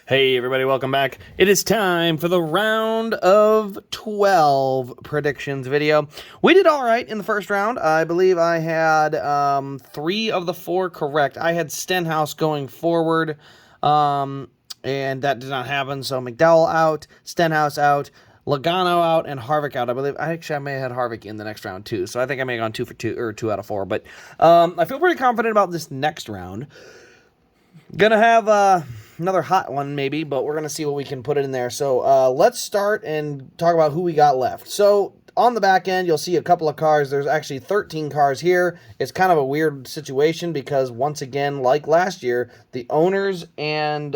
Hey everybody, welcome back. It is time for the round of 12 predictions video. We did all right in the first round. I believe I had 3 of the 4 correct. I had Stenhouse going forward, and that did not happen. So McDowell out, Stenhouse out, Logano out, and Harvick out. I believe I may have had Harvick in the next round too. So I think I may have gone 2 for 2 or 2 out of 4. But I feel pretty confident about this next round. Gonna have another hot one maybe, but we're gonna see what we can put it in there. So let's start and talk about who we got left. So on the back end, you'll see a couple of cars. There's actually 13 cars here. It's kind of a weird situation because once again, like last year, the owners and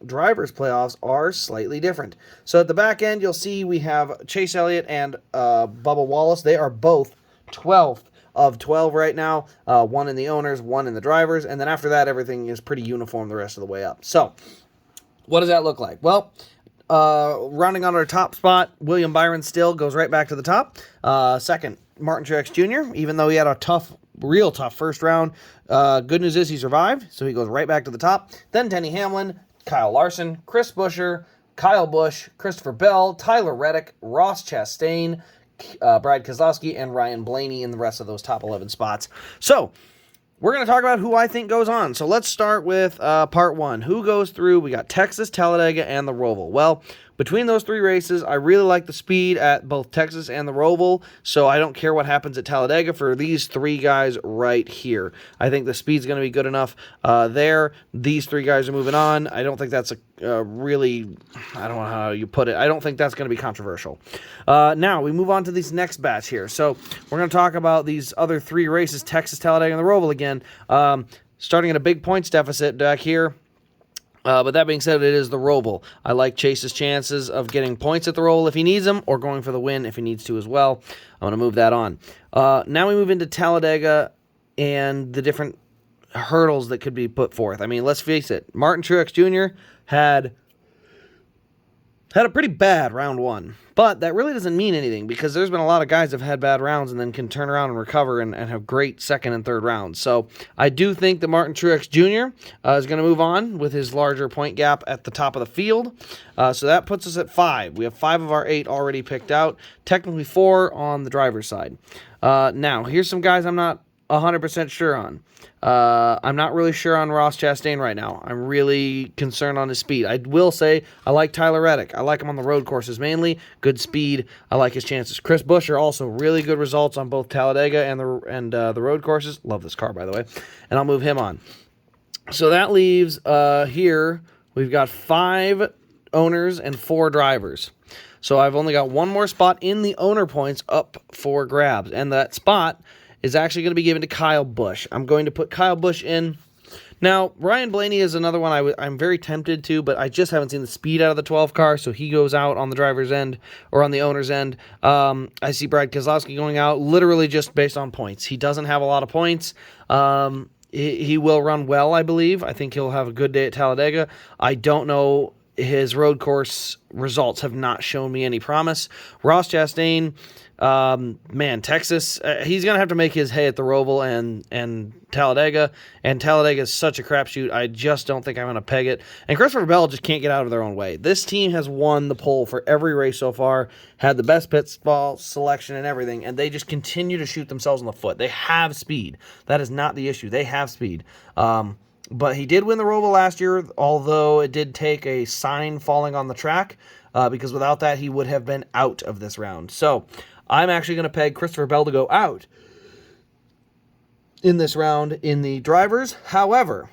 drivers playoffs are slightly different. So at the back end, you'll see we have Chase Elliott and Bubba Wallace. They are both 12th of 12 right now, 1 in the owners, 1 in the drivers, and then after that, everything is pretty uniform the rest of the way up. So, what does that look like? Well, rounding on our top spot, William Byron still goes right back to the top. Second, Martin Truex Jr., even though he had a real tough first round, good news is he survived, so he goes right back to the top. Then Denny Hamlin, Kyle Larson, Chris Buescher, Kyle Busch, Christopher Bell, Tyler Reddick, Ross Chastain, Brad Keselowski, and Ryan Blaney in the rest of those top 11 spots. So, we're going to talk about who I think goes on. So, let's start with part 1. Who goes through? We got Texas, Talladega, and the Roval. Well, between those 3 races, I really like the speed at both Texas and the Roval, so I don't care what happens at Talladega for these 3 guys right here. I think the speed's going to be good enough there. These 3 guys are moving on. I don't think that's really, I don't know how you put it. I don't think that's going to be controversial. Now, we move on to this next batch here. So, we're going to talk about these other 3 races, Texas, Talladega, and the Roval again. Starting at a big points deficit back here. But that being said, it is the Roval. I like Chase's chances of getting points at the Roval if he needs them, or going for the win if he needs to as well. I'm going to move that on. Now we move into Talladega and the different hurdles that could be put forth. I mean, let's face it. Martin Truex Jr. had a pretty bad round 1. But that really doesn't mean anything because there's been a lot of guys that have had bad rounds and then can turn around and recover and have great second and third rounds. So I do think that Martin Truex Jr. Is going to move on with his larger point gap at the top of the field. So that puts us at 5. We have 5 of our 8 already picked out. Technically 4 on the driver's side. Now, here's some guys I'm not 100% sure on. I'm not really sure on Ross Chastain right now. I'm really concerned on his speed. I will say I like Tyler Reddick. I like him on the road courses mainly. Good speed. I like his chances. Chris Buescher also really good results on both Talladega and the road courses. Love this car, by the way. And I'll move him on. So that leaves here we've got 5 owners and 4 drivers. So I've only got 1 more spot in the owner points up for grabs, and that spot is actually going to be given to Kyle Busch. I'm going to put Kyle Busch in. Now, Ryan Blaney is another one I'm very tempted to, but I just haven't seen the speed out of the 12 car, so he goes out on the driver's end, or on the owner's end. I see Brad Keselowski going out literally just based on points. He doesn't have a lot of points. He will run well, I believe. I think he'll have a good day at Talladega. I don't know. His road course results have not shown me any promise. Ross Chastain, Texas, he's going to have to make his hay at the Roval and Talladega, and Talladega is such a crapshoot. I just don't think I'm going to peg it. And Christopher Bell just can't get out of their own way. This team has won the pole for every race so far, had the best pit stall selection and everything, and they just continue to shoot themselves in the foot. They have speed. That is not the issue. They have speed. But he did win the Roval last year, although it did take a sign falling on the track, because without that, he would have been out of this round. So I'm actually going to peg Christopher Bell to go out in this round in the drivers. However,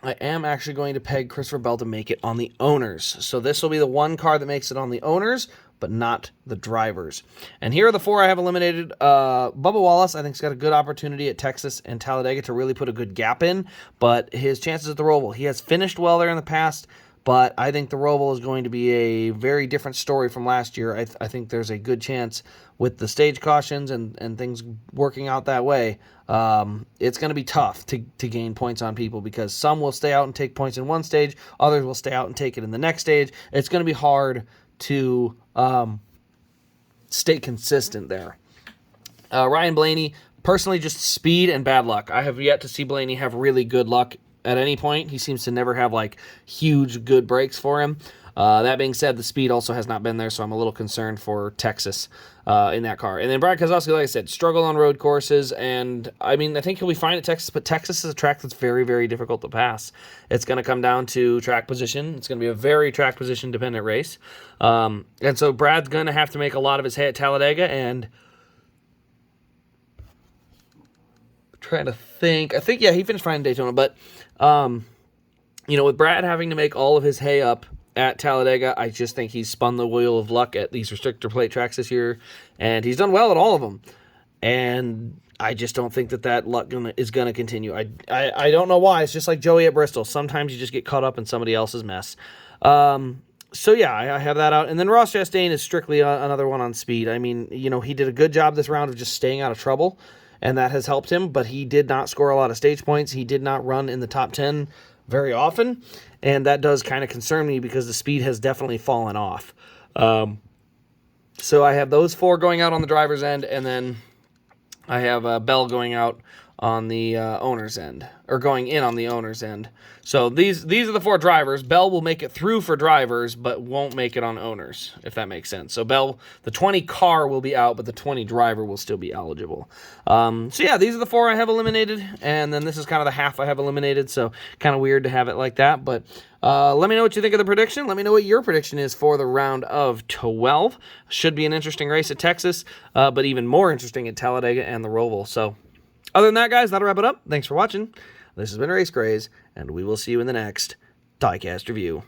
I am actually going to peg Christopher Bell to make it on the owners. So this will be the 1 car that makes it on the owners, but not the drivers. And here are the 4 I have eliminated. Bubba Wallace, I think, has got a good opportunity at Texas and Talladega to really put a good gap in, but his chances at the Roval, he has finished well there in the past, but I think the Roval is going to be a very different story from last year. I think there's a good chance with the stage cautions and things working out that way. It's going to be tough to gain points on people because some will stay out and take points in one stage, others will stay out and take it in the next stage. It's going to be hard to stay consistent there. Ryan Blaney, personally, just speed and bad luck. I have yet to see Blaney have really good luck at any point. He seems to never have, like, huge good breaks for him. That being said, the speed also has not been there, so I'm a little concerned for Texas in that car. And then Brad Keselowski, like I said, struggled on road courses, and I mean, I think he'll be fine at Texas, but Texas is a track that's very, very difficult to pass. It's going to come down to track position. It's going to be a very track position dependent race. And so Brad's going to have to make a lot of his hay at Talladega, and trying to think. I think, yeah, he finished fine in Daytona, but, you know, with Brad having to make all of his hay up at Talladega, I just think he's spun the wheel of luck at these restrictor plate tracks this year, and he's done well at all of them. And I just don't think that luck is going to continue. I don't know why. It's just like Joey at Bristol. Sometimes you just get caught up in somebody else's mess. So, yeah, I have that out. And then Ross Chastain is strictly another one on speed. I mean, you know, he did a good job this round of just staying out of trouble, and that has helped him, but he did not score a lot of stage points. He did not run in the top 10 very often, and that does kind of concern me because the speed has definitely fallen off. So I have those 4 going out on the driver's end, and then I have Bell going out on the owner's end, or going in on the owner's end. So these are the 4 drivers. Bell will make it through for drivers, but won't make it on owners, if that makes sense. So Bell, the 20 car will be out, but the 20 driver will still be eligible. So yeah, these are the 4 I have eliminated, and then this is kind of the half I have eliminated, so kind of weird to have it like that. But let me know what you think of the prediction. Let me know what your prediction is for the round of 12. Should be an interesting race at Texas, but even more interesting at Talladega and the Roval. So other than that, guys, that'll wrap it up. Thanks for watching. This has been Race Craze, and we will see you in the next Diecast review.